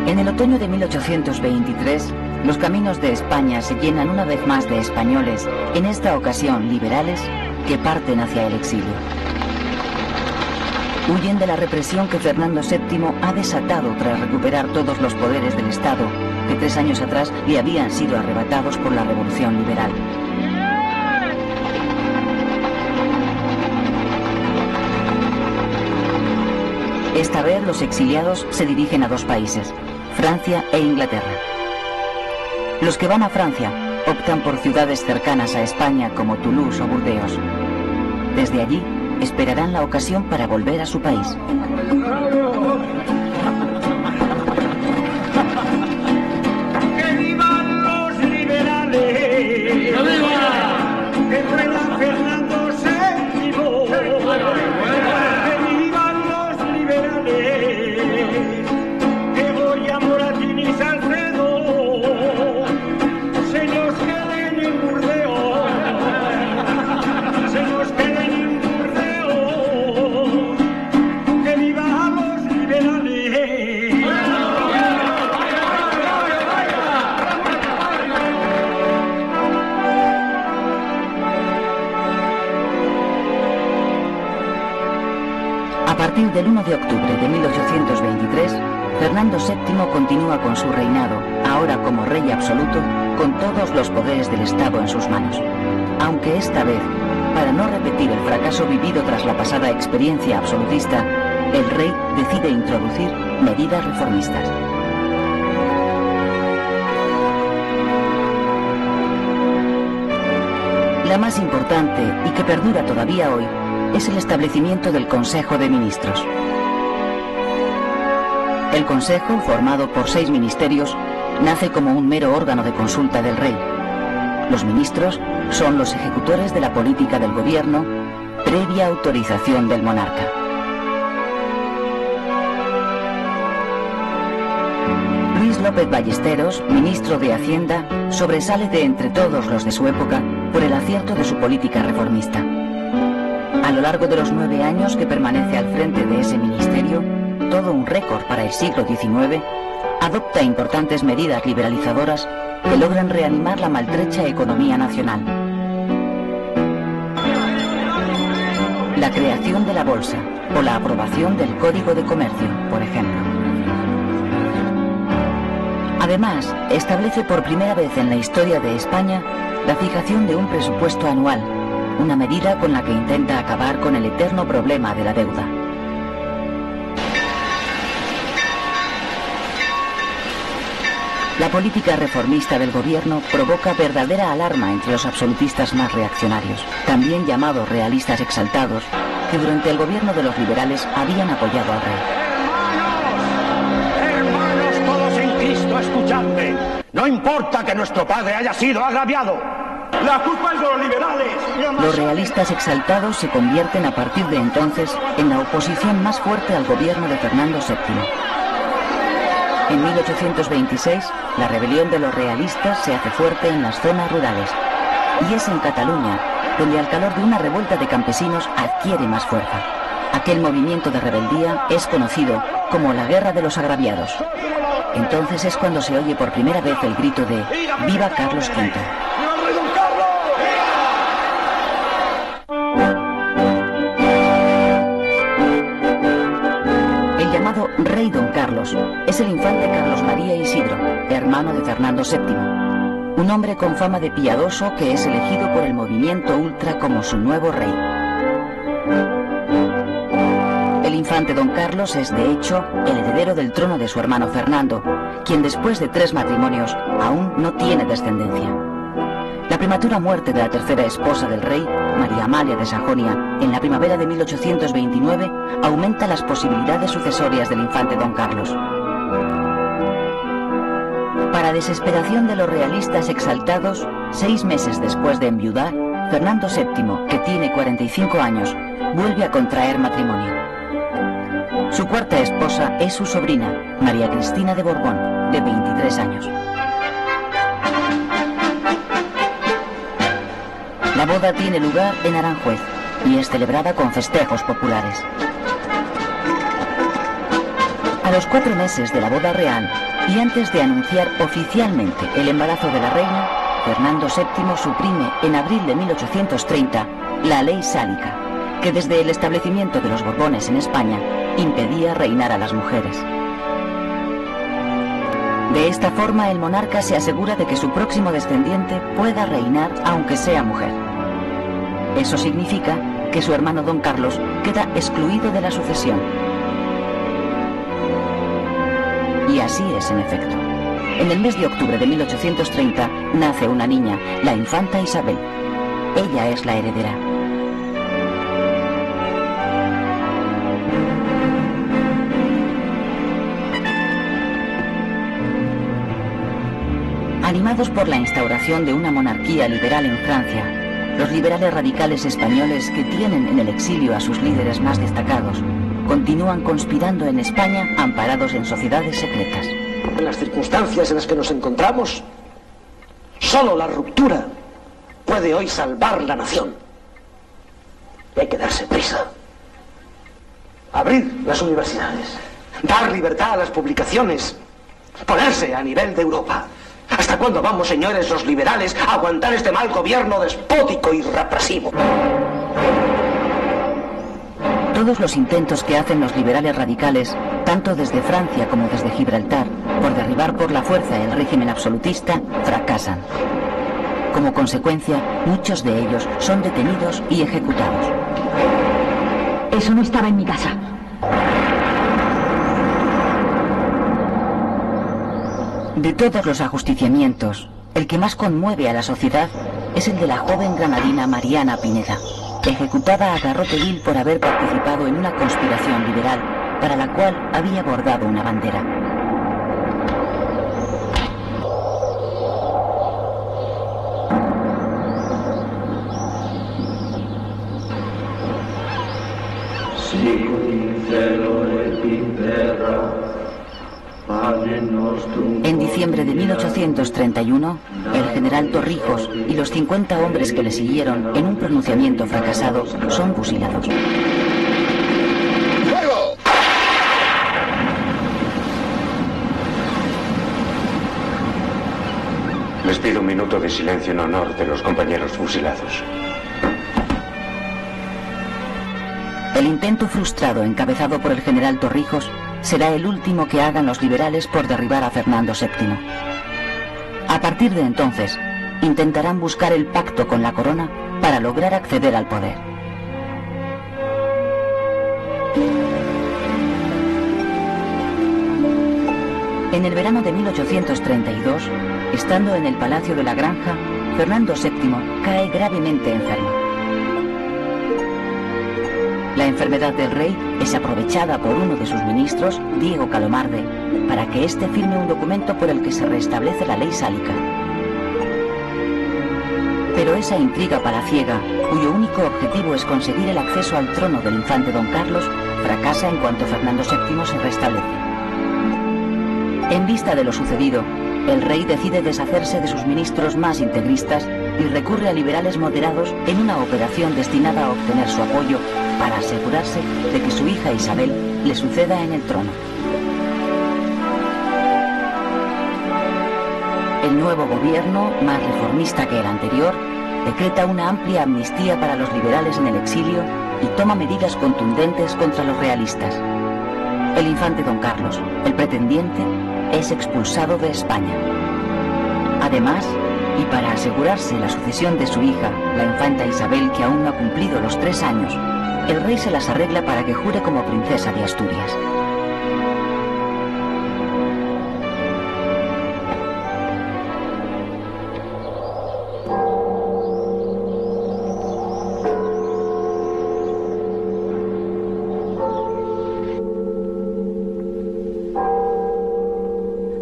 En el otoño de 1823, los caminos de España se llenan una vez más de españoles, en esta ocasión liberales, que parten hacia el exilio. Huyen de la represión que Fernando VII ha desatado tras recuperar todos los poderes del Estado, que 3 años atrás le habían sido arrebatados por la Revolución Liberal. Esta vez los exiliados se dirigen a 2 países, Francia e Inglaterra. Los que van a Francia optan por ciudades cercanas a España como Toulouse o Burdeos. Desde allí esperarán la ocasión para volver a su país. ¡Que vivan los liberales! ¡Que viva! ¡Que muera Fernando VII! ¡Que vivan los liberales! ¡Que Goya, Moratín y Salcedo se nos queden en Burdeos! ¡Se nos queden en Burdeos! ¡Que vivan los liberales! A partir del 1 de octubre de 1823, Fernando VII continúa con su reinado, ahora como rey absoluto, con todos los poderes del Estado en sus manos. Aunque esta vez, para no repetir el fracaso vivido tras la pasada experiencia absolutista, el rey decide introducir medidas reformistas. La más importante, y que perdura todavía hoy, es el establecimiento del Consejo de Ministros. El Consejo, formado por 6 ministerios, nace como un mero órgano de consulta del rey. Los ministros son los ejecutores de la política del gobierno, previa autorización del monarca. Luis López Ballesteros, ministro de Hacienda, sobresale de entre todos los de su época por el acierto de su política reformista. A lo largo de los 9 años que permanece al frente de ese ministerio, todo un récord para el siglo XIX, adopta importantes medidas liberalizadoras que logran reanimar la maltrecha economía nacional. La creación de la bolsa o la aprobación del Código de Comercio, por ejemplo. Además, establece por primera vez en la historia de España la fijación de un presupuesto anual, una medida con la que intenta acabar con el eterno problema de la deuda. La política reformista del gobierno provoca verdadera alarma entre los absolutistas más reaccionarios, también llamados realistas exaltados, que durante el gobierno de los liberales habían apoyado al rey. ¡Hermanos todos en Cristo, escuchadme! No importa que nuestro padre haya sido agraviado. ¡La culpa es de los liberales! Los realistas exaltados se convierten a partir de entonces en la oposición más fuerte al gobierno de Fernando VII. En 1826, la rebelión de los realistas se hace fuerte en las zonas rurales, y es en Cataluña donde al calor de una revuelta de campesinos adquiere más fuerza. Aquel movimiento de rebeldía es conocido como la Guerra de los Agraviados. Entonces es cuando se oye por primera vez el grito de ¡Viva Carlos V! Rey Don Carlos es el infante Carlos María Isidro, hermano de Fernando VII, un hombre con fama de piadoso que es elegido por el movimiento ultra como su nuevo rey. El infante Don Carlos es, de hecho, el heredero del trono de su hermano Fernando, quien después de 3 matrimonios aún no tiene descendencia. La prematura muerte de la tercera esposa del rey, María Amalia de Sajonia, en la primavera de 1829, aumenta las posibilidades sucesorias del infante Don Carlos. Para desesperación de los realistas exaltados, 6 meses después de enviudar, Fernando VII, que tiene 45 años, vuelve a contraer matrimonio. Su cuarta esposa es su sobrina, María Cristina de Borbón, de 23 años. La boda tiene lugar en Aranjuez y es celebrada con festejos populares. A los 4 meses de la boda real y antes de anunciar oficialmente el embarazo de la reina, Fernando VII suprime en abril de 1830 la ley sálica, que desde el establecimiento de los Borbones en España impedía reinar a las mujeres. De esta forma, el monarca se asegura de que su próximo descendiente pueda reinar aunque sea mujer. Eso significa que su hermano Don Carlos queda excluido de la sucesión. Y así es, en efecto. En el mes de octubre de 1830 nace una niña, la infanta Isabel. Ella es la heredera. Animados por la instauración de una monarquía liberal en Francia, los liberales radicales españoles, que tienen en el exilio a sus líderes más destacados, continúan conspirando en España amparados en sociedades secretas. En las circunstancias en las que nos encontramos, solo la ruptura puede hoy salvar la nación. Y hay que darse prisa. Abrir las universidades, dar libertad a las publicaciones, ponerse a nivel de Europa. ¿Hasta cuándo vamos, señores los liberales, a aguantar este mal gobierno despótico y represivo? Todos los intentos que hacen los liberales radicales, tanto desde Francia como desde Gibraltar, por derribar por la fuerza el régimen absolutista, fracasan. Como consecuencia, muchos de ellos son detenidos y ejecutados. Eso no estaba en mi casa. De todos los ajusticiamientos, el que más conmueve a la sociedad es el de la joven granadina Mariana Pineda, ejecutada a garrote vil por haber participado en una conspiración liberal para la cual había bordado una bandera. En diciembre de 1831, el general Torrijos y los 50 hombres que le siguieron en un pronunciamiento fracasado son fusilados. ¡Fuego! Les pido un minuto de silencio en honor de los compañeros fusilados. El intento frustrado encabezado por el general Torrijos será el último que hagan los liberales por derribar a Fernando VII. A partir de entonces, intentarán buscar el pacto con la corona para lograr acceder al poder. En el verano de 1832, estando en el Palacio de la Granja, Fernando VII cae gravemente enfermo. La enfermedad del rey es aprovechada por uno de sus ministros, Diego Calomarde, para que éste firme un documento por el que se restablece la ley sálica. Pero esa intriga palaciega, cuyo único objetivo es conseguir el acceso al trono del infante Don Carlos, fracasa en cuanto Fernando VII se restablece. En vista de lo sucedido, el rey decide deshacerse de sus ministros más integristas y recurre a liberales moderados en una operación destinada a obtener su apoyo para asegurarse de que su hija Isabel le suceda en el trono. El nuevo gobierno, más reformista que el anterior, decreta una amplia amnistía para los liberales en el exilio y toma medidas contundentes contra los realistas. El infante Don Carlos, el pretendiente, es expulsado de España. Además, y para asegurarse la sucesión de su hija, la infanta Isabel, que aún no ha cumplido los 3 años, el rey se las arregla para que jure como princesa de Asturias.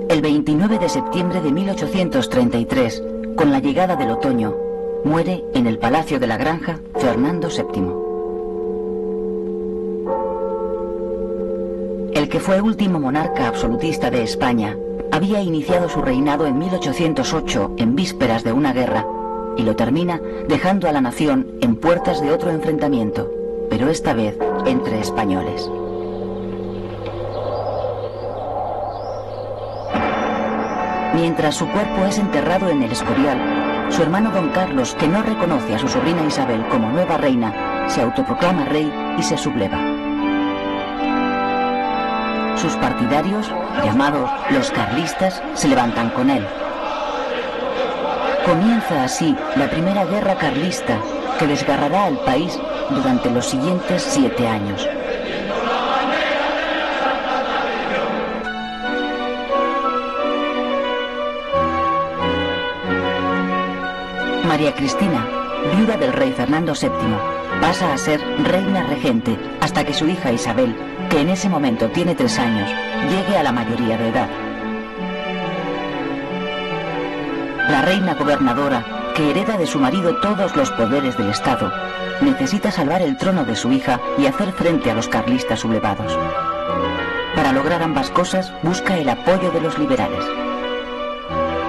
El 29 de septiembre de 1833, con la llegada del otoño, muere en el Palacio de la Granja Fernando VII. El que fue último monarca absolutista de España había iniciado su reinado en 1808, en vísperas de una guerra, y lo termina dejando a la nación en puertas de otro enfrentamiento, pero esta vez entre españoles. Mientras su cuerpo es enterrado en el Escorial, su hermano don Carlos, que no reconoce a su sobrina Isabel como nueva reina, se autoproclama rey y se subleva. Sus partidarios, llamados los carlistas, se levantan con él. Comienza así la primera guerra carlista que desgarrará al país durante los siguientes 7 años. María Cristina, viuda del rey Fernando VII, pasa a ser reina regente hasta que su hija Isabel, que en ese momento tiene 3 años, llegue a la mayoría de edad. La reina gobernadora, que hereda de su marido todos los poderes del Estado, necesita salvar el trono de su hija y hacer frente a los carlistas sublevados. Para lograr ambas cosas, busca el apoyo de los liberales.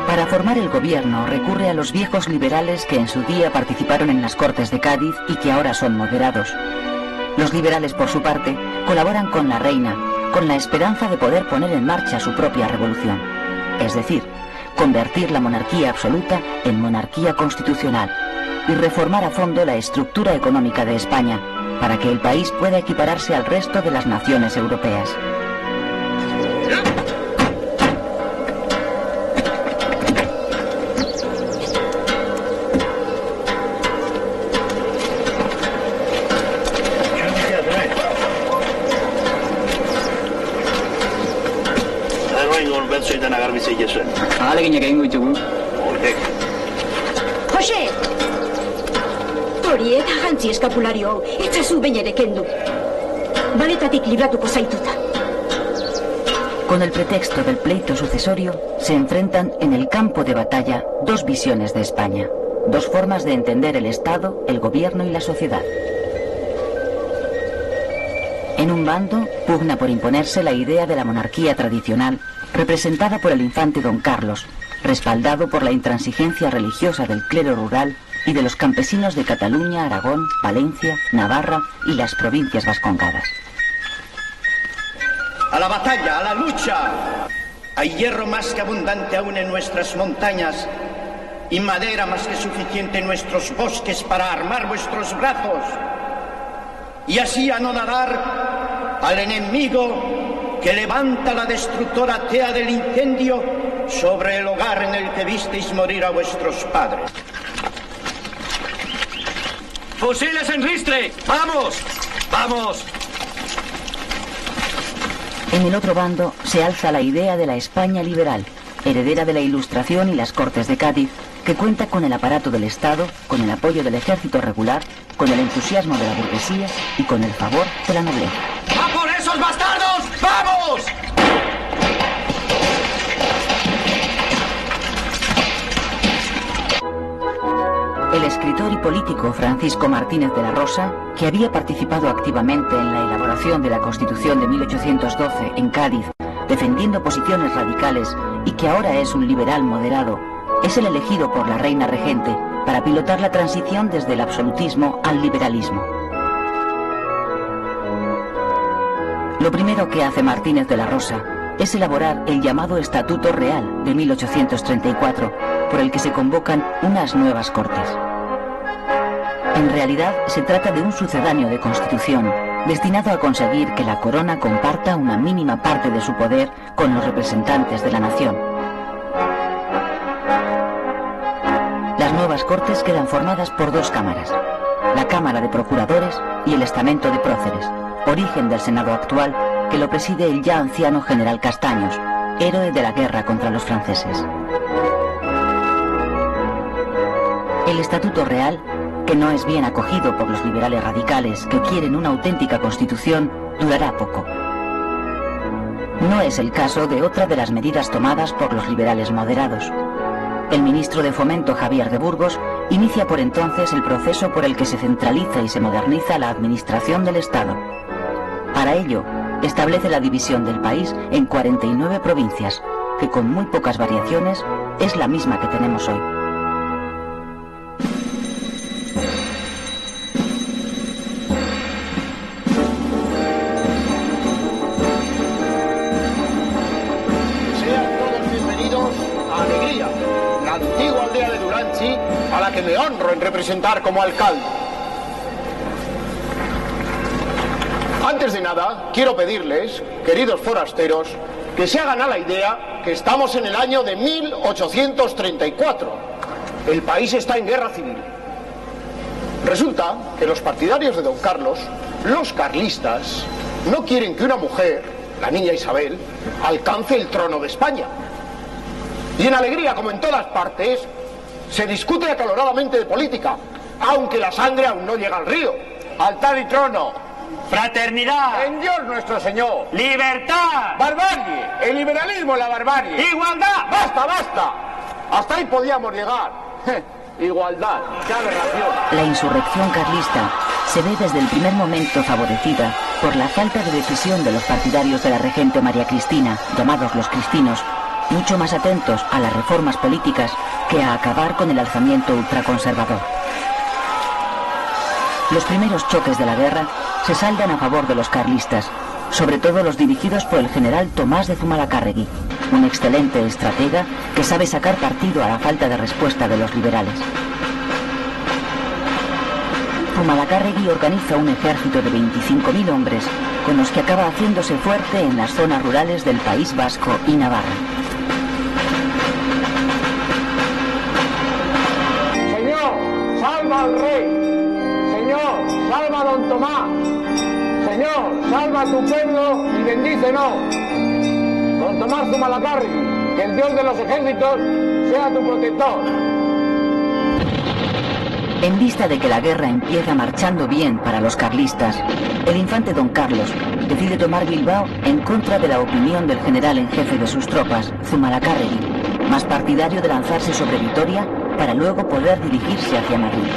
Para formar el gobierno recurre a los viejos liberales que en su día participaron en las Cortes de Cádiz y que ahora son moderados. Los liberales, por su parte, colaboran con la reina, con la esperanza de poder poner en marcha su propia revolución, es decir, convertir la monarquía absoluta en monarquía constitucional y reformar a fondo la estructura económica de España para que el país pueda equipararse al resto de las naciones europeas. José! Hori eta jantzi eskapulario hau, etzazu behin ere kendu. Baletatik libratuko zaituta. Con el pretexto del pleito sucesorio, se enfrentan en el campo de batalla 2 visiones de España, 2 formas de entender el Estado, el gobierno y la sociedad. En un bando, pugna por imponerse la idea de la monarquía tradicional, representada por el infante don Carlos, respaldado por la intransigencia religiosa del clero rural y de los campesinos de Cataluña, Aragón, Valencia, Navarra y las provincias vascongadas. ¡A la batalla, a la lucha! Hay hierro más que abundante aún en nuestras montañas y madera más que suficiente en nuestros bosques para armar vuestros brazos y así anonadar al enemigo que levanta la destructora tea del incendio sobre el hogar en el que visteis morir a vuestros padres. ¡Fusiles en ristre! ¡Vamos! ¡Vamos! En el otro bando se alza la idea de la España liberal, heredera de la Ilustración y las Cortes de Cádiz, que cuenta con el aparato del Estado, con el apoyo del ejército regular, con el entusiasmo de la burguesía y con el favor de la nobleza. ¡A por esos bastardos! ¡Vamos! El escritor y político Francisco Martínez de la Rosa, que había participado activamente en la elaboración de la Constitución de 1812 en Cádiz, defendiendo posiciones radicales y que ahora es un liberal moderado, es el elegido por la reina regente para pilotar la transición desde el absolutismo al liberalismo. Lo primero que hace Martínez de la Rosa es elaborar el llamado Estatuto Real de 1834, por el que se convocan unas nuevas Cortes. En realidad se trata de un sucedáneo de Constitución, destinado a conseguir que la corona comparta una mínima parte de su poder con los representantes de la nación. Las nuevas Cortes quedan formadas por 2 cámaras, la Cámara de Procuradores y el Estamento de Próceres, origen del Senado actual, que lo preside el ya anciano general Castaños, héroe de la guerra contra los franceses. El Estatuto Real, que no es bien acogido por los liberales radicales que quieren una auténtica constitución, durará poco. No es el caso de otra de las medidas tomadas por los liberales moderados. El ministro de Fomento, Javier de Burgos, inicia por entonces el proceso por el que se centraliza y se moderniza la administración del Estado. Para ello, establece la división del país en 49 provincias, que con muy pocas variaciones es la misma que tenemos hoy. representar como alcalde. Antes de nada, quiero pedirles, queridos forasteros, que se hagan a la idea que estamos en el año de 1834. El país está en guerra civil. Resulta que los partidarios de don Carlos, los carlistas, no quieren que una mujer, la niña Isabel, alcance el trono de España. Y en Alegría, como en todas partes, se discute acaloradamente de política, aunque la sangre aún no llega al río. Altar y trono. Fraternidad. En Dios nuestro Señor. Libertad. Barbarie. El liberalismo es la barbarie. Igualdad. ¡Basta, basta! Hasta ahí podíamos llegar. Igualdad. ¡Qué aberración! La insurrección carlista se ve desde el primer momento favorecida por la falta de decisión de los partidarios de la regente María Cristina, llamados los cristinos, mucho más atentos a las reformas políticas que a acabar con el alzamiento ultraconservador. Los primeros choques de la guerra se saldan a favor de los carlistas, sobre todo los dirigidos por el general Tomás de Zumalacárregui, un excelente estratega que sabe sacar partido a la falta de respuesta de los liberales. Zumalacárregui organiza un ejército de 25.000 hombres, con los que acaba haciéndose fuerte en las zonas rurales del País Vasco y Navarra. Señor, salva al rey. Señor, salva a don Tomás. Señor, salva a tu pueblo y bendícenos. Don Tomás Zumalacárregui, que el Dios de los ejércitos sea tu protector. En vista de que la guerra empieza marchando bien para los carlistas, el infante don Carlos decide tomar Bilbao en contra de la opinión del general en jefe de sus tropas, Zumalacárregui, más partidario de lanzarse sobre Vitoria para luego poder dirigirse hacia Madrid.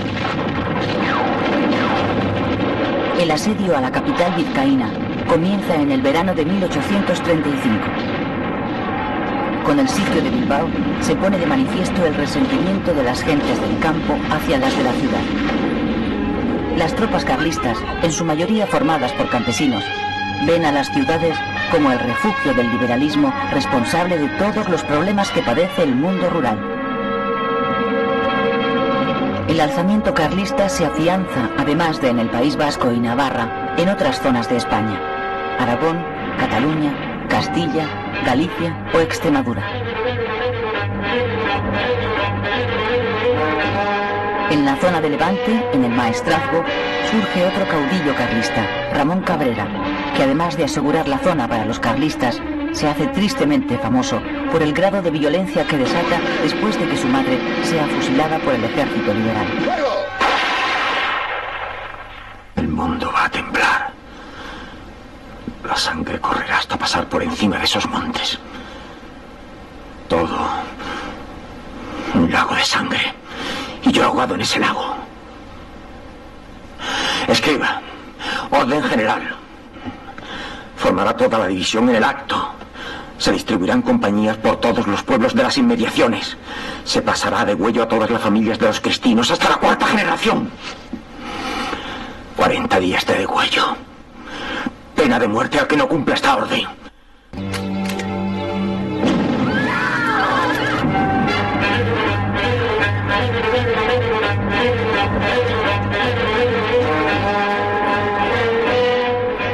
El asedio a la capital vizcaína comienza en el verano de 1835. Con el sitio de Bilbao se pone de manifiesto el resentimiento de las gentes del campo hacia las de la ciudad. Las tropas carlistas, en su mayoría formadas por campesinos, ven a las ciudades como el refugio del liberalismo responsable de todos los problemas que padece el mundo rural. El alzamiento carlista se afianza, además de en el País Vasco y Navarra, en otras zonas de España: Aragón, Cataluña, Castilla, Galicia o Extremadura. En la zona de Levante, en el Maestrazgo, surge otro caudillo carlista, Ramón Cabrera, que además de asegurar la zona para los carlistas, se hace tristemente famoso por el grado de violencia que desata después de que su madre sea fusilada por el ejército liberal. El mundo va a temblar. La sangre correrá hasta pasar por encima de esos montes. Todo un lago de sangre. Y yo ahogado en ese lago. Escriba. Orden general. Formará toda la división en el acto. Se distribuirán compañías por todos los pueblos de las inmediaciones. Se pasará de degüello a todas las familias de los cristinos hasta la 4ª generación. 40 días de degüello. Pena de muerte al que no cumpla esta orden.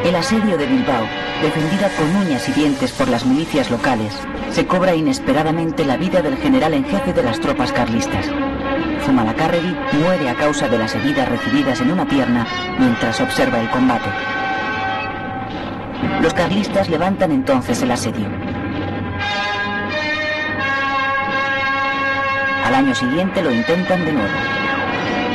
El asedio de Bilbao, defendida con uñas y dientes por las milicias locales, se cobra inesperadamente la vida del general en jefe de las tropas carlistas. Zumalacárregui muere a causa de las heridas recibidas en una pierna mientras observa el combate. Los carlistas levantan entonces el asedio. Al año siguiente lo intentan de nuevo.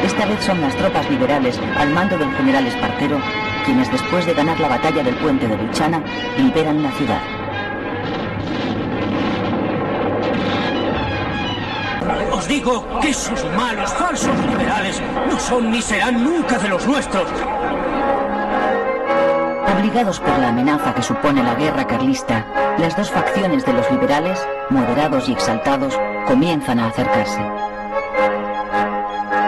Esta vez son las tropas liberales, al mando del general Espartero, quienes después de ganar la batalla del puente de Luchana, liberan la ciudad. Os digo que esos malos, falsos liberales no son ni serán nunca de los nuestros. Obligados por la amenaza que supone la guerra carlista, las dos facciones de los liberales, moderados y exaltados, comienzan a acercarse.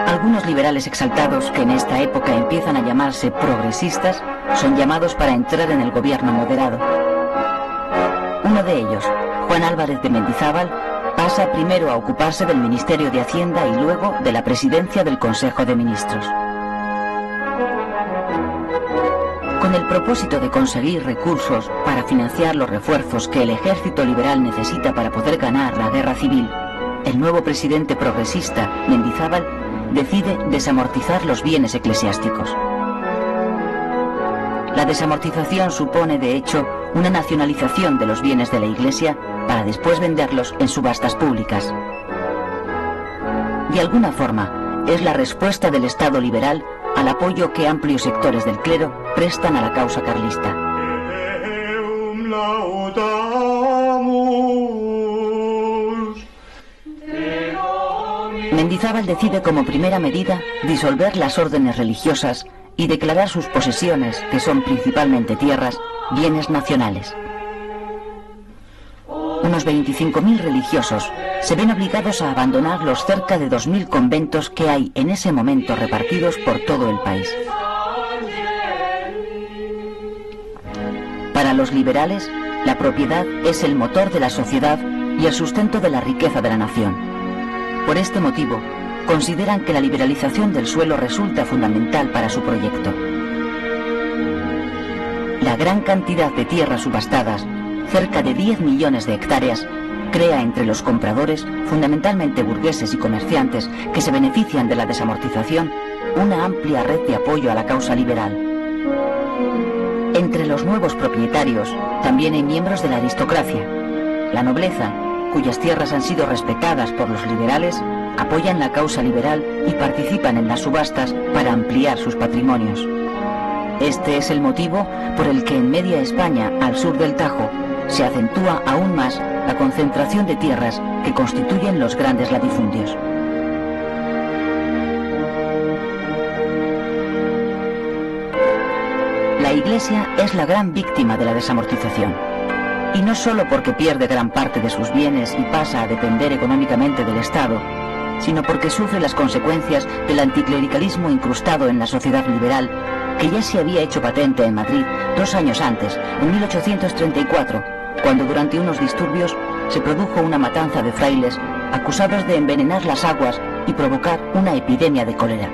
Algunos liberales exaltados, que en esta época empiezan a llamarse progresistas, son llamados para entrar en el gobierno moderado. Uno de ellos, Juan Álvarez de Mendizábal, Pasa primero a ocuparse del Ministerio de Hacienda y luego de la presidencia del Consejo de Ministros. Con el propósito de conseguir recursos para financiar los refuerzos que el ejército liberal necesita para poder ganar la guerra civil, el nuevo presidente progresista, Mendizábal, decide desamortizar los bienes eclesiásticos. La desamortización supone, de hecho, una nacionalización de los bienes de la Iglesia para después venderlos en subastas públicas. De alguna forma, es la respuesta del Estado liberal al apoyo que amplios sectores del clero prestan a la causa carlista. Mendizábal decide como primera medida disolver las órdenes religiosas y declarar sus posesiones, que son principalmente tierras, bienes nacionales. Unos 25.000 religiosos se ven obligados a abandonar los cerca de 2.000 conventos que hay en ese momento repartidos por todo el país. Para los liberales, la propiedad es el motor de la sociedad y el sustento de la riqueza de la nación. Por este motivo, consideran que la liberalización del suelo resulta fundamental para su proyecto. La gran cantidad de tierras subastadas, cerca de 10 millones de hectáreas, crea entre los compradores, fundamentalmente burgueses y comerciantes que se benefician de la desamortización, una amplia red de apoyo a la causa liberal. Entre los nuevos propietarios también hay miembros de la aristocracia. La nobleza, cuyas tierras han sido respetadas por los liberales, apoyan la causa liberal y participan en las subastas para ampliar sus patrimonios. Este es el motivo por el que en media España, al sur del Tajo, se acentúa aún más la concentración de tierras que constituyen los grandes latifundios. La Iglesia es la gran víctima de la desamortización. Y no solo porque pierde gran parte de sus bienes y pasa a depender económicamente del Estado, sino porque sufre las consecuencias del anticlericalismo incrustado en la sociedad liberal, que ya se había hecho patente en Madrid 2 años antes, en 1834, cuando durante unos disturbios se produjo una matanza de frailes acusados de envenenar las aguas y provocar una epidemia de cólera.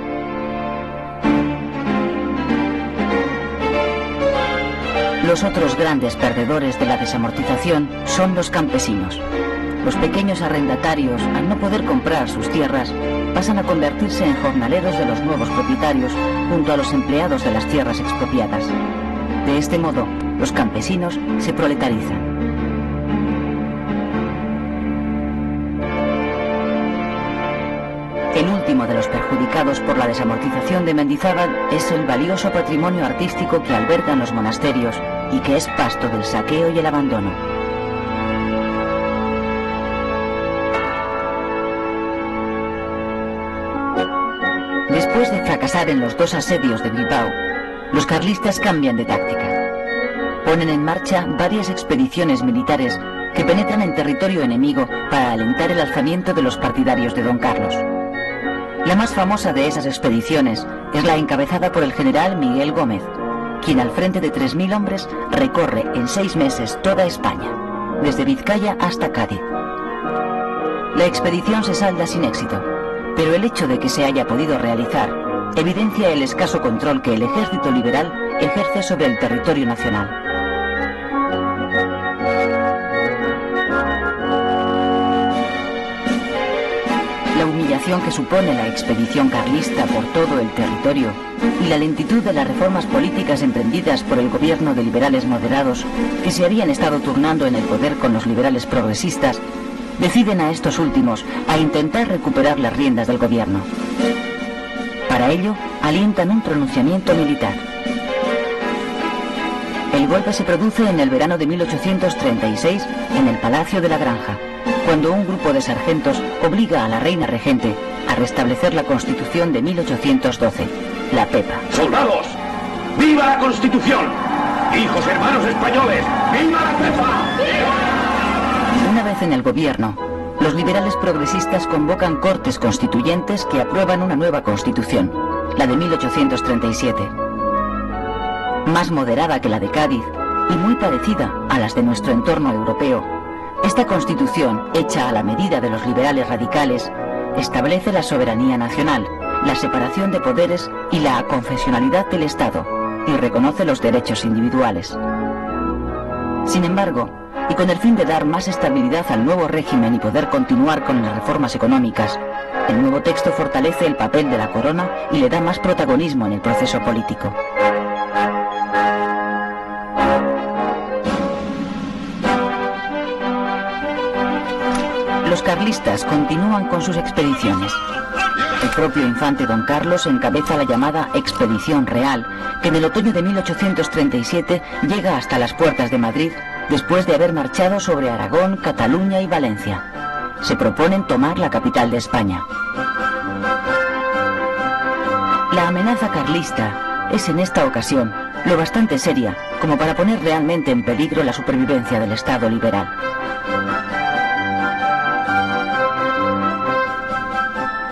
Los otros grandes perdedores de la desamortización son los campesinos. Los pequeños arrendatarios, al no poder comprar sus tierras, pasan a convertirse en jornaleros de los nuevos propietarios junto a los empleados de las tierras expropiadas. De este modo, los campesinos se proletarizan. El último de los perjudicados por la desamortización de Mendizábal es el valioso patrimonio artístico que albergan los monasterios y que es pasto del saqueo y el abandono. Después de fracasar en los 2 asedios de Bilbao, los carlistas cambian de táctica. Ponen en marcha varias expediciones militares que penetran en territorio enemigo para alentar el alzamiento de los partidarios de Don Carlos. La más famosa de esas expediciones es la encabezada por el general Miguel Gómez, quien al frente de 3.000 hombres recorre en 6 meses toda España, desde Vizcaya hasta Cádiz. La expedición se salda sin éxito, pero el hecho de que se haya podido realizar evidencia el escaso control que el ejército liberal ejerce sobre el territorio nacional. La humillación que supone la expedición carlista por todo el territorio y la lentitud de las reformas políticas emprendidas por el gobierno de liberales moderados que se habían estado turnando en el poder con los liberales progresistas deciden a estos últimos a intentar recuperar las riendas del gobierno. Para ello, alientan un pronunciamiento militar. El golpe se produce en el verano de 1836 en el Palacio de la Granja, cuando un grupo de sargentos obliga a la reina regente a restablecer la Constitución de 1812, la Pepa. ¡Soldados! ¡Viva la Constitución! ¡Hijos hermanos españoles! ¡Viva la Pepa! Una vez en el gobierno, los liberales progresistas convocan cortes constituyentes que aprueban una nueva Constitución, la de 1837. Más moderada que la de Cádiz y muy parecida a las de nuestro entorno europeo, Esta constitución, hecha a la medida de los liberales radicales, establece la soberanía nacional, la separación de poderes y la aconfesionalidad del Estado, y reconoce los derechos individuales. Sin embargo, y con el fin de dar más estabilidad al nuevo régimen y poder continuar con las reformas económicas, el nuevo texto fortalece el papel de la corona y le da más protagonismo en el proceso político. Los carlistas continúan con sus expediciones. El propio infante Don Carlos encabeza la llamada Expedición Real, que en el otoño de 1837 llega hasta las puertas de Madrid después de haber marchado sobre Aragón, Cataluña y Valencia. Se proponen tomar la capital de España. La amenaza carlista es en esta ocasión lo bastante seria como para poner realmente en peligro la supervivencia del Estado liberal.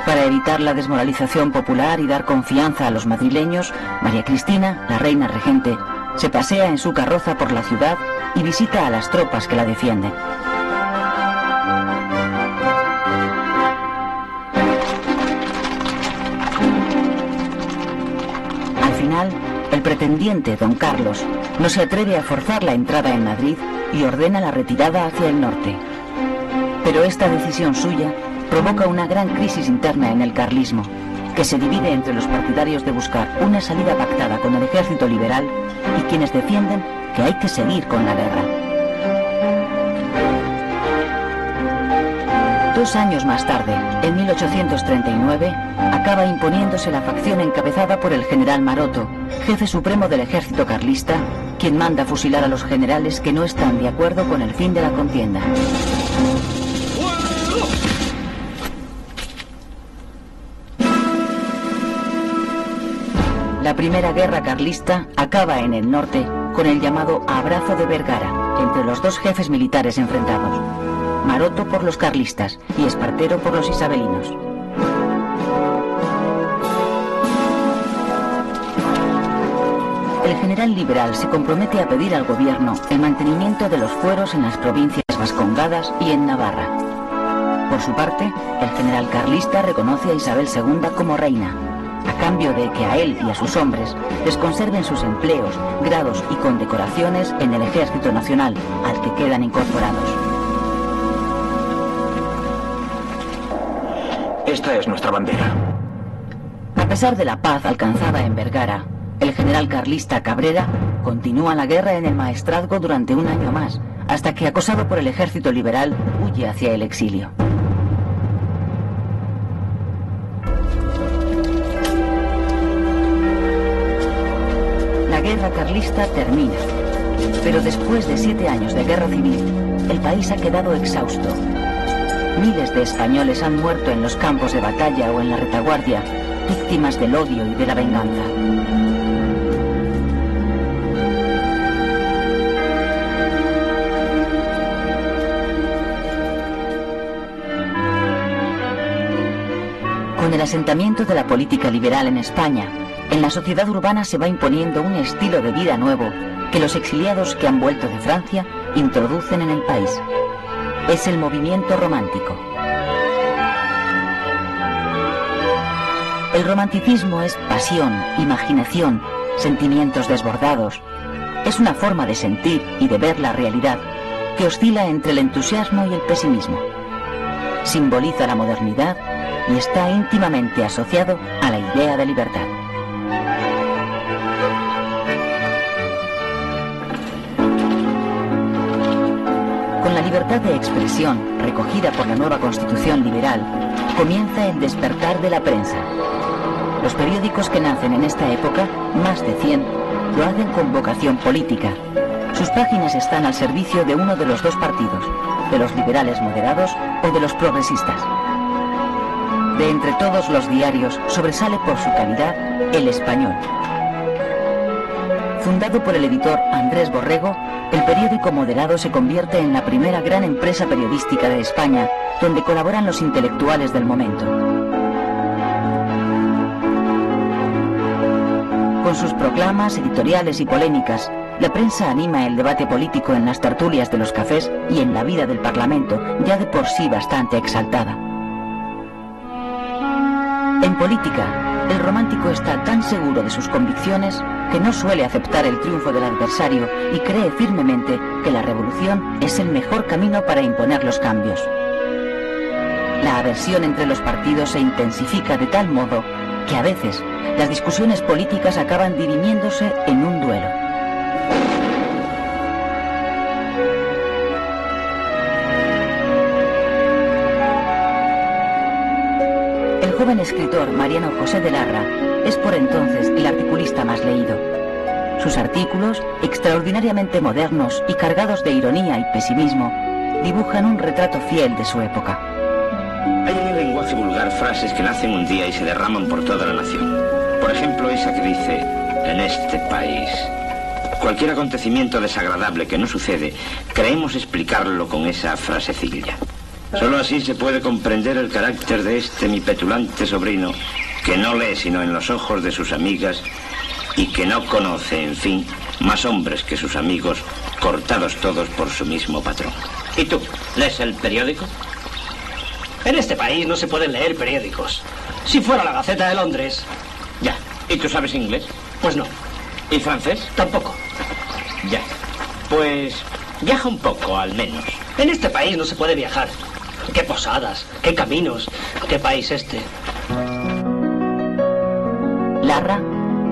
Para evitar la desmoralización popular y dar confianza a los madrileños, María Cristina, la reina regente, se pasea en su carroza por la ciudad y visita a las tropas que la defienden. Al final, el pretendiente, Don Carlos, no se atreve a forzar la entrada en Madrid y ordena la retirada hacia el norte. Pero esta decisión suya provoca una gran crisis interna en el carlismo, que se divide entre los partidarios de buscar una salida pactada con el ejército liberal y quienes defienden que hay que seguir con la guerra. 2 años más tarde, en 1839, acaba imponiéndose la facción encabezada por el general Maroto, jefe supremo del ejército carlista, quien manda fusilar a los generales que no están de acuerdo con el fin de la contienda. La primera guerra carlista acaba en el norte con el llamado Abrazo de Vergara, entre los dos jefes militares enfrentados, Maroto por los carlistas y Espartero por los isabelinos. El general liberal se compromete a pedir al gobierno el mantenimiento de los fueros en las provincias vascongadas y en Navarra. Por su parte, el general carlista reconoce a Isabel II como reina, a cambio de que a él y a sus hombres les conserven sus empleos, grados y condecoraciones en el Ejército Nacional, al que quedan incorporados. Esta es nuestra bandera. A pesar de la paz alcanzada en Vergara, el general carlista Cabrera continúa la guerra en el Maestrazgo durante 1 año más, hasta que, acosado por el ejército liberal, huye hacia el exilio. La guerra carlista termina, pero después de 7 años de guerra civil, el país ha quedado exhausto. Miles de españoles han muerto en los campos de batalla o en la retaguardia, víctimas del odio y de la venganza. Con el asentamiento de la política liberal en España, en la sociedad urbana se va imponiendo un estilo de vida nuevo que los exiliados que han vuelto de Francia introducen en el país. Es el movimiento romántico. El romanticismo es pasión, imaginación, sentimientos desbordados. Es una forma de sentir y de ver la realidad que oscila entre el entusiasmo y el pesimismo. Simboliza la modernidad y está íntimamente asociado a la idea de libertad. Con la libertad de expresión recogida por la nueva Constitución liberal, comienza el despertar de la prensa. Los periódicos que nacen en esta época, más de 100, lo hacen con vocación política. Sus páginas están al servicio de uno de los dos partidos, de los liberales moderados o de los progresistas. De entre todos los diarios sobresale por su calidad El Español. Fundado por el editor Andrés Borrego, el periódico moderado se convierte en la primera gran empresa periodística de España, donde colaboran los intelectuales del momento. Con sus proclamas, editoriales y polémicas, La prensa anima el debate político en las tertulias de los cafés y en la vida del Parlamento, ya de por sí bastante exaltada. En política, el romántico está tan seguro de sus convicciones que no suele aceptar el triunfo del adversario y cree firmemente que la revolución es el mejor camino para imponer los cambios. La aversión entre los partidos se intensifica de tal modo que a veces las discusiones políticas acaban dirimiéndose en un duelo. El joven escritor Mariano José de Larra es por entonces el articulista más leído. Sus artículos, extraordinariamente modernos y cargados de ironía y pesimismo, dibujan un retrato fiel de su época. Hay en el lenguaje vulgar frases que nacen un día y se derraman por toda la nación. Por ejemplo, esa que dice, en este país. Cualquier acontecimiento desagradable que no sucede, creemos explicarlo con esa frasecilla. Solo así se puede comprender el carácter de este mi petulante sobrino, que no lee sino en los ojos de sus amigas y que no conoce, en fin, más hombres que sus amigos, cortados todos por su mismo patrón. ¿Y tú, lees el periódico? En este país no se pueden leer periódicos. Si fuera la Gaceta de Londres... Ya. ¿Y tú sabes inglés? Pues no. ¿Y francés? Tampoco. Ya. Pues viaja un poco, al menos. En este país no se puede viajar. ¿Qué posadas? ¿Qué caminos? ¿Qué país este? Larra,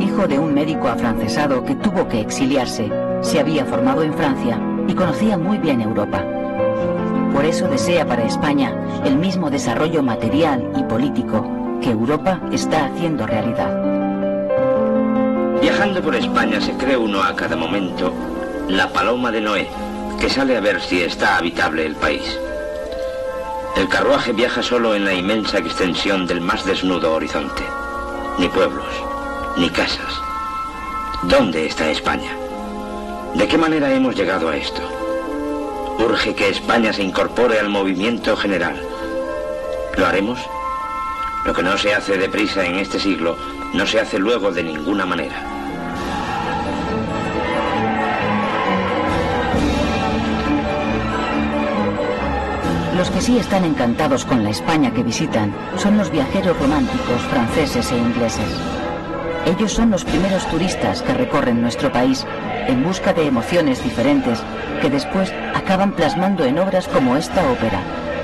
hijo de un médico afrancesado que tuvo que exiliarse, se había formado en Francia y conocía muy bien Europa. Por eso desea para España el mismo desarrollo material y político que Europa está haciendo realidad. Viajando por España se cree uno a cada momento la paloma de Noé, que sale a ver si está habitable el país. El carruaje viaja solo en la inmensa extensión del más desnudo horizonte. Ni pueblos, ni casas. ¿Dónde está España? ¿De qué manera hemos llegado a esto? Urge que España se incorpore al movimiento general. ¿Lo haremos? Lo que no se hace deprisa en este siglo, no se hace luego de ninguna manera. Los que sí están encantados con la España que visitan son los viajeros románticos franceses e ingleses. Ellos son los primeros turistas que recorren nuestro país en busca de emociones diferentes que después acaban plasmando en obras como esta ópera,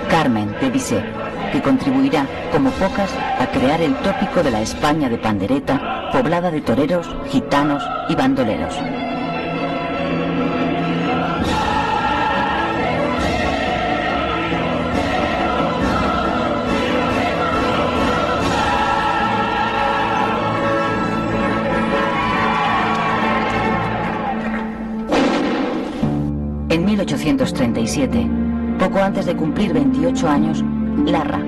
Carmen de Bizet, que contribuirá, como pocas, a crear el tópico de la España de pandereta, poblada de toreros, gitanos y bandoleros. En 1837, poco antes de cumplir 28 años, Larra,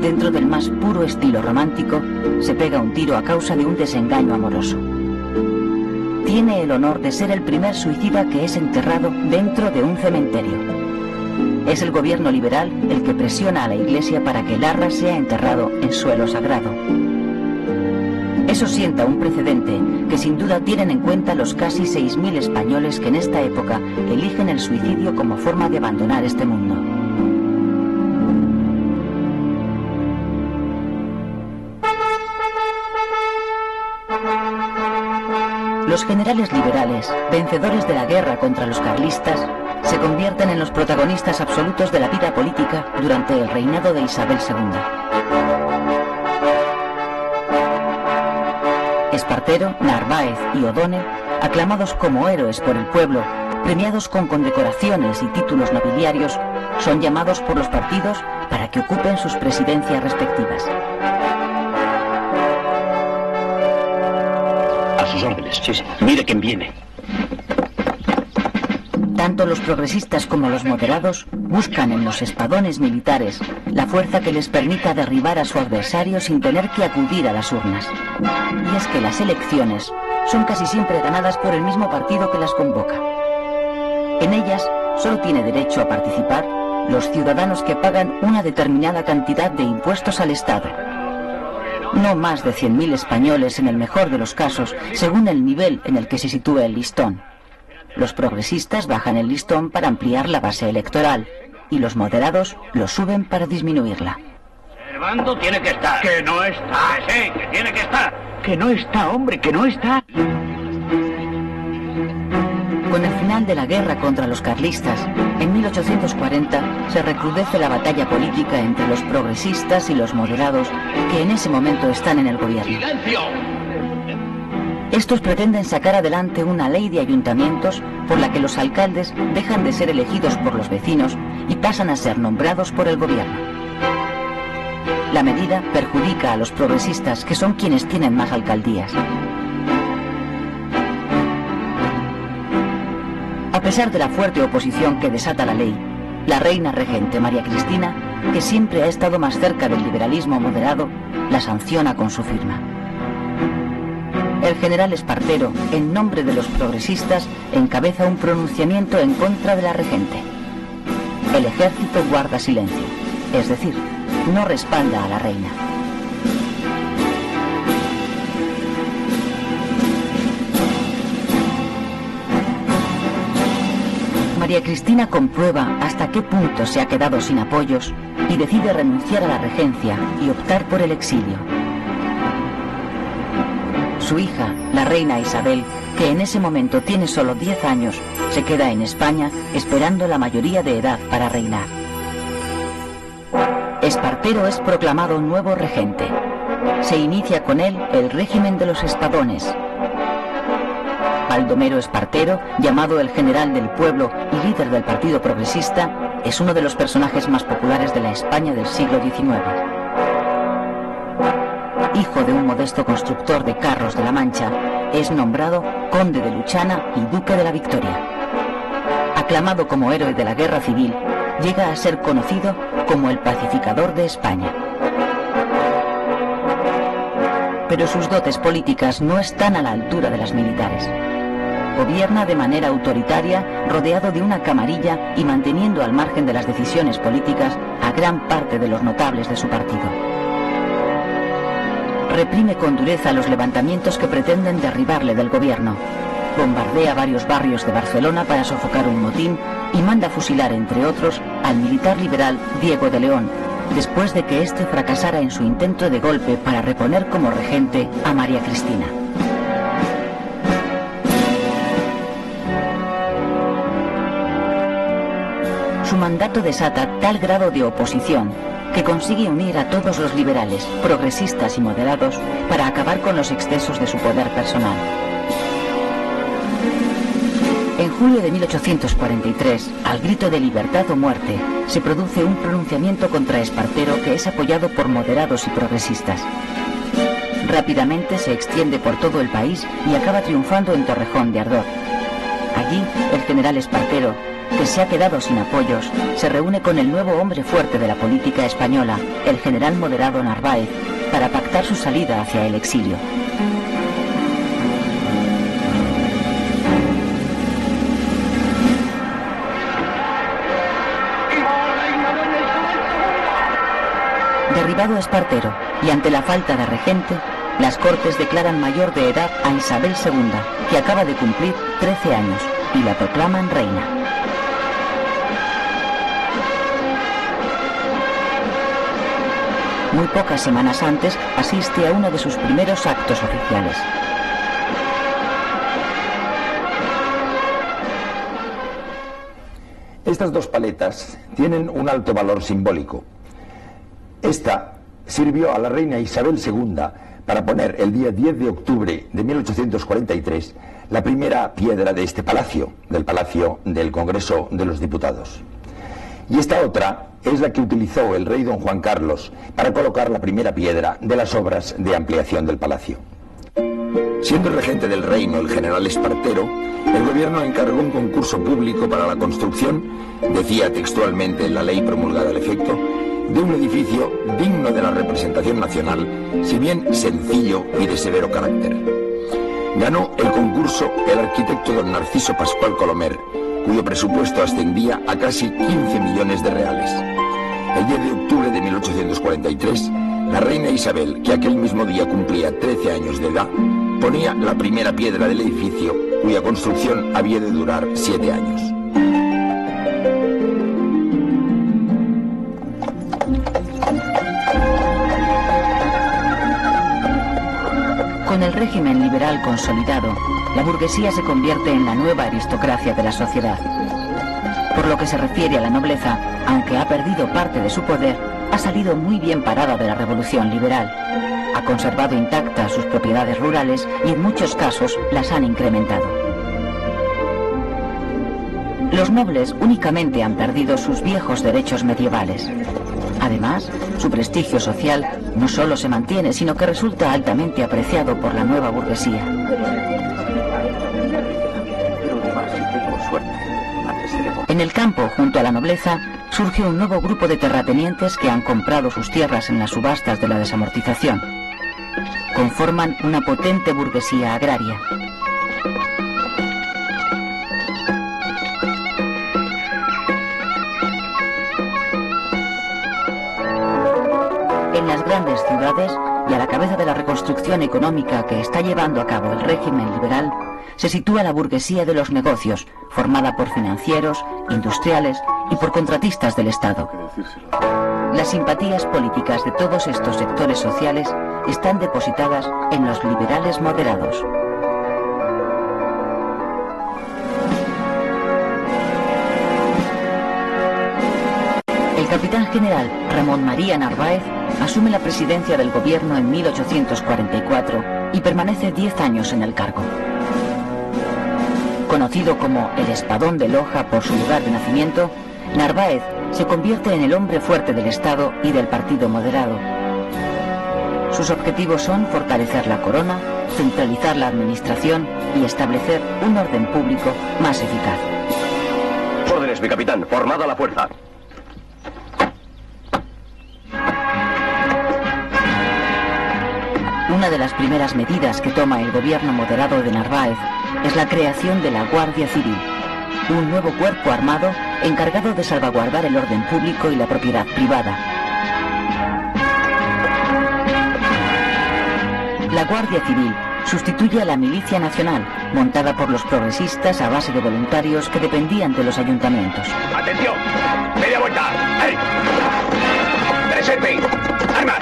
dentro del más puro estilo romántico, se pega un tiro a causa de un desengaño amoroso. Tiene el honor de ser el primer suicida que es enterrado dentro de un cementerio. Es el gobierno liberal el que presiona a la Iglesia para que Larra sea enterrado en suelo sagrado. Eso sienta un precedente que sin duda tienen en cuenta los casi 6.000 españoles que en esta época eligen el suicidio como forma de abandonar este mundo. Los generales liberales, vencedores de la guerra contra los carlistas, se convierten en los protagonistas absolutos de la vida política durante el reinado de Isabel II. Espartero, Narváez y O'Donnell, aclamados como héroes por el pueblo, premiados con condecoraciones y títulos nobiliarios, son llamados por los partidos para que ocupen sus presidencias respectivas. A sus órdenes. Sí, señor. Mire quién viene. Tanto los progresistas como los moderados buscan en los espadones militares la fuerza que les permita derribar a su adversario sin tener que acudir a las urnas. Y es que las elecciones son casi siempre ganadas por el mismo partido que las convoca. En ellas solo tiene derecho a participar los ciudadanos que pagan una determinada cantidad de impuestos al Estado. No más de 100.000 españoles en el mejor de los casos, según el nivel en el que se sitúe el listón. los progresistas bajan el listón para ampliar la base electoral y los moderados lo suben para disminuirla. Servando tiene que estar. Que no está. Sí, que tiene que estar. Que no está, hombre, que no está. Con el final de la guerra contra los carlistas, en 1840 se recrudece la batalla política entre los progresistas y los moderados que en ese momento están en el gobierno. ¡Silencio! Estos pretenden sacar adelante una ley de ayuntamientos por la que los alcaldes dejan de ser elegidos por los vecinos y pasan a ser nombrados por el gobierno. La medida perjudica a los progresistas, que son quienes tienen más alcaldías. A pesar de la fuerte oposición que desata la ley, la reina regente María Cristina, que siempre ha estado más cerca del liberalismo moderado, la sanciona con su firma. El general Espartero, en nombre de los progresistas, encabeza un pronunciamiento en contra de la regente. El ejército guarda silencio, es decir, no respalda a la reina. María Cristina comprueba hasta qué punto se ha quedado sin apoyos y decide renunciar a la regencia y optar por el exilio. Su hija, la reina Isabel, que en ese momento tiene solo 10 años, se queda en España esperando la mayoría de edad para reinar. Espartero es proclamado nuevo regente. Se inicia con él el régimen de los espadones. Baldomero Espartero, llamado el general del pueblo y líder del Partido Progresista, es uno de los personajes más populares de la España del siglo XIX. Hijo de un modesto constructor de carros de la Mancha, es nombrado conde de Luchana y duque de la Victoria. Aclamado como héroe de la guerra civil, llega a ser conocido como el pacificador de España. Pero sus dotes políticas no están a la altura de las militares. Gobierna de manera autoritaria, rodeado de una camarilla y manteniendo al margen de las decisiones políticas a gran parte de los notables de su partido. Reprime con dureza los levantamientos que pretenden derribarle del gobierno. Bombardea varios barrios de Barcelona para sofocar un motín y manda fusilar, entre otros, al militar liberal Diego de León, después de que éste fracasara en su intento de golpe para reponer como regente a María Cristina. Su mandato desata tal grado de oposición que consigue unir a todos los liberales, progresistas y moderados para acabar con los excesos de su poder personal. En julio de 1843, al grito de libertad o muerte, se produce un pronunciamiento contra Espartero que es apoyado por moderados y progresistas. Rápidamente se extiende por todo el país y acaba triunfando en Torrejón de Ardoz. Allí, el general Espartero, que se ha quedado sin apoyos, se reúne con el nuevo hombre fuerte de la política española, el general moderado Narváez, para pactar su salida hacia el exilio. Derribado Espartero y ante la falta de regente, las Cortes declaran mayor de edad a Isabel II, que acaba de cumplir 13 años, y la proclaman reina. Muy pocas semanas antes asiste a uno de sus primeros actos oficiales. Estas dos paletas tienen un alto valor simbólico. Esta sirvió a la reina Isabel II para poner el día 10 de octubre de 1843 la primera piedra de este palacio, del Palacio del Congreso de los Diputados. Y esta otra es la que utilizó el rey don Juan Carlos para colocar la primera piedra de las obras de ampliación del palacio. Siendo regente del reino el general Espartero, el gobierno encargó un concurso público para la construcción, decía textualmente en la ley promulgada al efecto, de un edificio digno de la representación nacional, si bien sencillo y de severo carácter. Ganó el concurso el arquitecto don Narciso Pascual Colomer, cuyo presupuesto ascendía a casi 15 millones de reales. El 10 de octubre de 1843, la reina Isabel, que aquel mismo día cumplía 13 años de edad, ponía la primera piedra del edificio, cuya construcción había de durar 7 años. Con el régimen liberal consolidado, la burguesía se convierte en la nueva aristocracia de la sociedad. Por lo que se refiere a la nobleza, aunque ha perdido parte de su poder, ha salido muy bien parada de la revolución liberal. Ha conservado intactas sus propiedades rurales y en muchos casos las han incrementado. Los nobles únicamente han perdido sus viejos derechos medievales. Además, su prestigio social no solo se mantiene, sino que resulta altamente apreciado por la nueva burguesía. En el campo, junto a la nobleza, surge un nuevo grupo de terratenientes que han comprado sus tierras en las subastas de la desamortización. Conforman una potente burguesía agraria. En las grandes ciudades, y a la cabeza de la reconstrucción económica que está llevando a cabo el régimen liberal, se sitúa la burguesía de los negocios, formada por financieros, industriales y por contratistas del Estado. Las simpatías políticas de todos estos sectores sociales están depositadas en los liberales moderados. El capitán general Ramón María Narváez asume la presidencia del gobierno en 1844 y permanece 10 años en el cargo. Conocido como el Espadón de Loja por su lugar de nacimiento, Narváez se convierte en el hombre fuerte del Estado y del Partido Moderado. Sus objetivos son fortalecer la corona, centralizar la administración y establecer un orden público más eficaz. Órdenes, mi capitán. Formada la fuerza. Una de las primeras medidas que toma el gobierno moderado de Narváez es la creación de la Guardia Civil, un nuevo cuerpo armado encargado de salvaguardar el orden público y la propiedad privada. La Guardia Civil sustituye a la Milicia Nacional, montada por los progresistas a base de voluntarios que dependían de los ayuntamientos. ¡Atención! ¡Media vuelta! ¡Ey! ¡Presente! ¡Armas!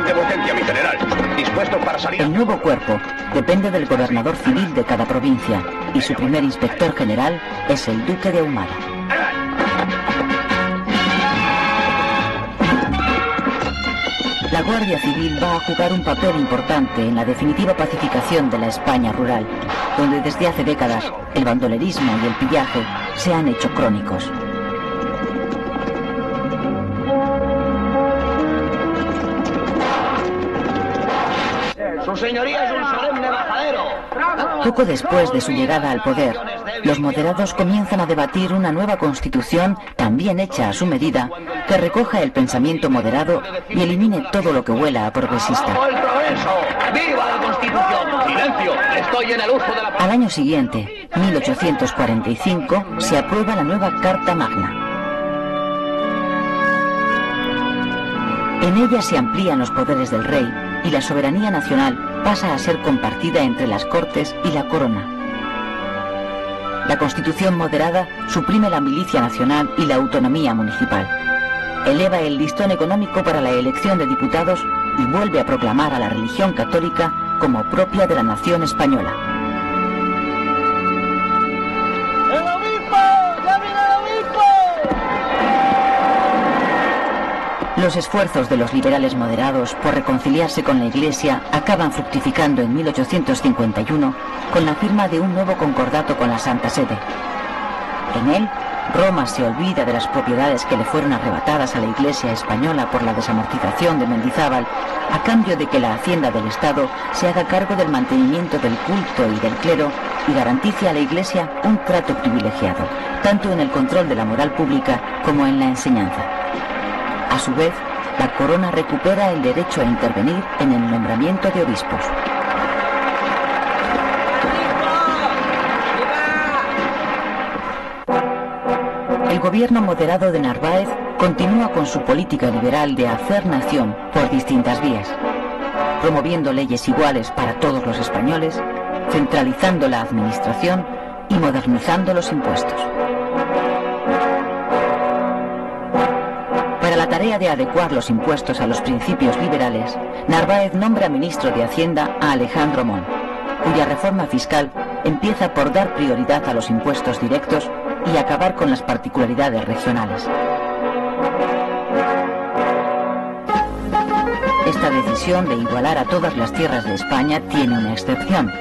De potencia, mi general. Dispuesto para salir. El nuevo cuerpo depende del gobernador civil de cada provincia y su primer inspector general es el duque de Ahumada. La Guardia Civil va a jugar un papel importante en la definitiva pacificación de la España rural, donde desde hace décadas el bandolerismo y el pillaje se han hecho crónicos. Su señoría es un solemne majadero. Poco después de su llegada al poder, los moderados comienzan a debatir una nueva constitución también hecha a su medida, que recoja el pensamiento moderado y elimine todo lo que huela a progresista. ¡Abajo el progreso! ¡Viva la Constitución! ¡Silencio! ¡Estoy en el uso de la... Al año siguiente, 1845, se aprueba la nueva Carta Magna. En ella se amplían los poderes del rey y la soberanía nacional pasa a ser compartida entre las Cortes y la Corona. La Constitución moderada suprime la milicia nacional y la autonomía municipal. Eleva el listón económico para la elección de diputados y vuelve a proclamar a la religión católica como propia de la nación española. ¡El obispo! ¡Ya viene el obispo! Los esfuerzos de los liberales moderados por reconciliarse con la Iglesia acaban fructificando en 1851 con la firma de un nuevo concordato con la Santa Sede. En él, Roma se olvida de las propiedades que le fueron arrebatadas a la Iglesia española por la desamortización de Mendizábal, a cambio de que la Hacienda del Estado se haga cargo del mantenimiento del culto y del clero y garantice a la Iglesia un trato privilegiado, tanto en el control de la moral pública como en la enseñanza. A su vez, la corona recupera el derecho a intervenir en el nombramiento de obispos. El gobierno moderado de Narváez continúa con su política liberal de hacer nación por distintas vías, promoviendo leyes iguales para todos los españoles, centralizando la administración y modernizando los impuestos. Para la tarea de adecuar los impuestos a los principios liberales, Narváez nombra ministro de Hacienda a Alejandro Mon, cuya reforma fiscal empieza por dar prioridad a los impuestos directos y acabar con las particularidades regionales. Esta decisión de igualar a todas las tierras de España tiene una excepción: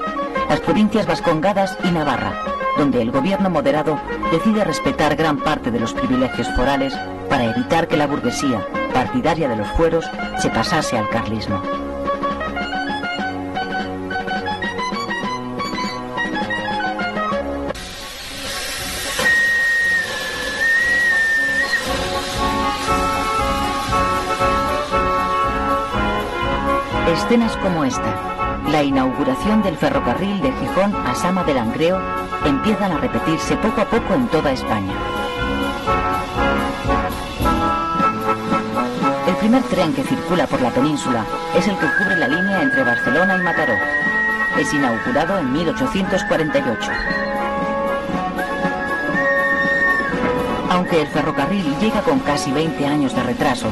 las provincias vascongadas y Navarra, donde el gobierno moderado decide respetar gran parte de los privilegios forales para evitar que la burguesía, partidaria de los fueros, se pasase al carlismo. Escenas como esta, la inauguración del ferrocarril de Gijón a Sama de Langreo, empiezan a repetirse poco a poco en toda España. El primer tren que circula por la península es el que cubre la línea entre Barcelona y Mataró. Es inaugurado en 1848. Aunque el ferrocarril llega con casi 20 años de retraso,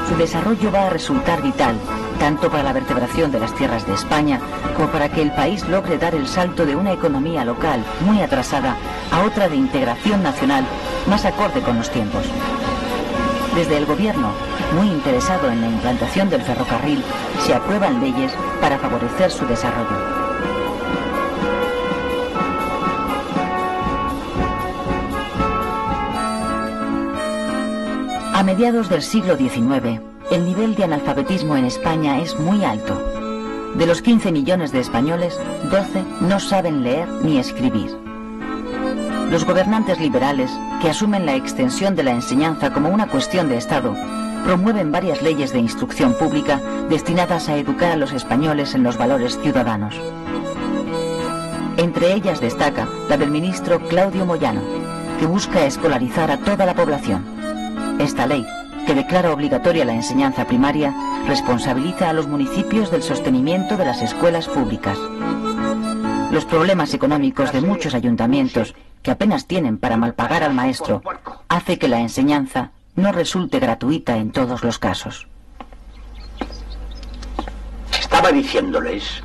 su desarrollo va a resultar vital, tanto para la vertebración de las tierras de España, como para que el país logre dar el salto de una economía local muy atrasada a otra de integración nacional más acorde con los tiempos. Desde el gobierno, muy interesado en la implantación del ferrocarril, se aprueban leyes para favorecer su desarrollo. A mediados del siglo XIX, el nivel de analfabetismo en España es muy alto. De los 15 millones de españoles, 12 no saben leer ni escribir. Los gobernantes liberales, que asumen la extensión de la enseñanza como una cuestión de Estado, promueven varias leyes de instrucción pública destinadas a educar a los españoles en los valores ciudadanos. Entre ellas destaca la del ministro Claudio Moyano, que busca escolarizar a toda la población. Esta ley, que declara obligatoria la enseñanza primaria, responsabiliza a los municipios del sostenimiento de las escuelas públicas. Los problemas económicos de muchos ayuntamientos, que apenas tienen para malpagar al maestro, hace que la enseñanza no resulte gratuita en todos los casos. Estaba diciéndoles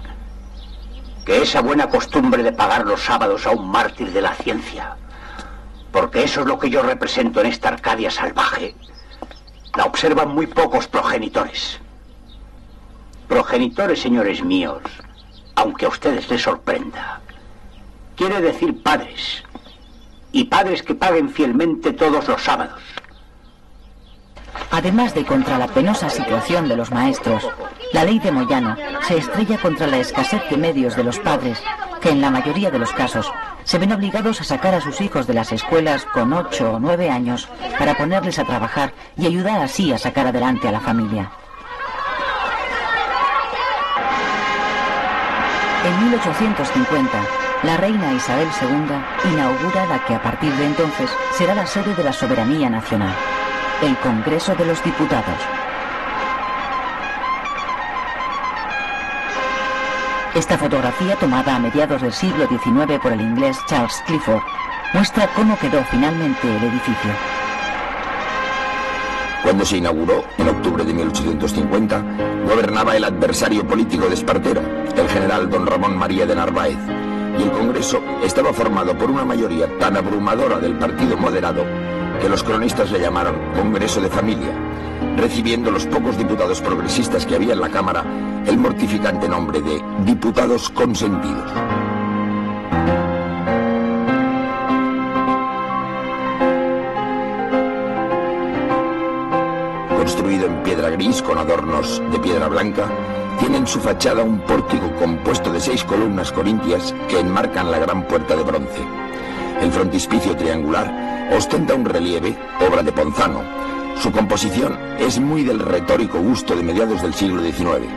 que esa buena costumbre de pagar los sábados a un mártir de la ciencia, porque eso es lo que yo represento en esta Arcadia salvaje, la observan muy pocos progenitores. Progenitores, señores míos, aunque a ustedes les sorprenda, quiere decir padres, y padres que paguen fielmente todos los sábados. Además de contra la penosa situación de los maestros, la ley de Moyano se estrella contra la escasez de medios de los padres, que en la mayoría de los casos se ven obligados a sacar a sus hijos de las escuelas con 8 o 9 años para ponerles a trabajar y ayudar así a sacar adelante a la familia. En 1850, la reina Isabel II inaugura la que a partir de entonces será la sede de la soberanía nacional, el Congreso de los Diputados. Esta fotografía, tomada a mediados del siglo XIX por el inglés Charles Clifford, muestra cómo quedó finalmente el edificio. Cuando se inauguró, en octubre de 1850, gobernaba el adversario político de Espartero, el general don Ramón María de Narváez, y el Congreso estaba formado por una mayoría tan abrumadora del Partido Moderado que los cronistas le llamaron Congreso de Familia, recibiendo los pocos diputados progresistas que había en la Cámara el mortificante nombre de diputados consentidos. Construido en piedra gris con adornos de piedra blanca, tiene en su fachada un pórtico compuesto de 6 columnas corintias que enmarcan la gran puerta de bronce. El frontispicio triangular ostenta un relieve, obra de Ponzano, Su composición es muy del retórico gusto de mediados del siglo XIX.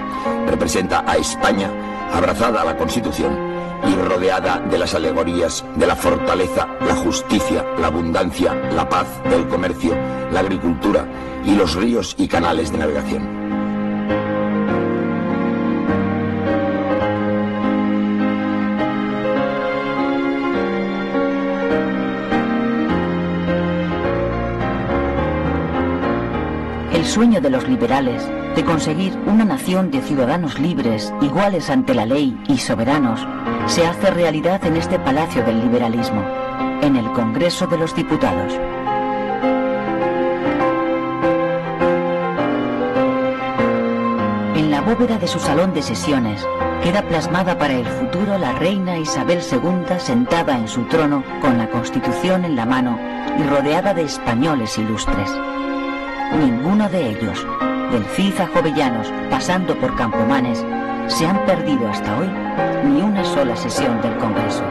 Representa a España abrazada a la Constitución y rodeada de las alegorías de la fortaleza, la justicia, la abundancia, la paz, el comercio, la agricultura y los ríos y canales de navegación. El sueño de los liberales de conseguir una nación de ciudadanos libres, iguales ante la ley y soberanos, se hace realidad en este palacio del liberalismo, en el Congreso de los Diputados. En la bóveda de su salón de sesiones queda plasmada para el futuro la reina Isabel II sentada en su trono con la Constitución en la mano y rodeada de españoles ilustres. Ninguno de ellos, del Cid a Jovellanos, pasando por Campomanes, se han perdido hasta hoy ni una sola sesión del Congreso.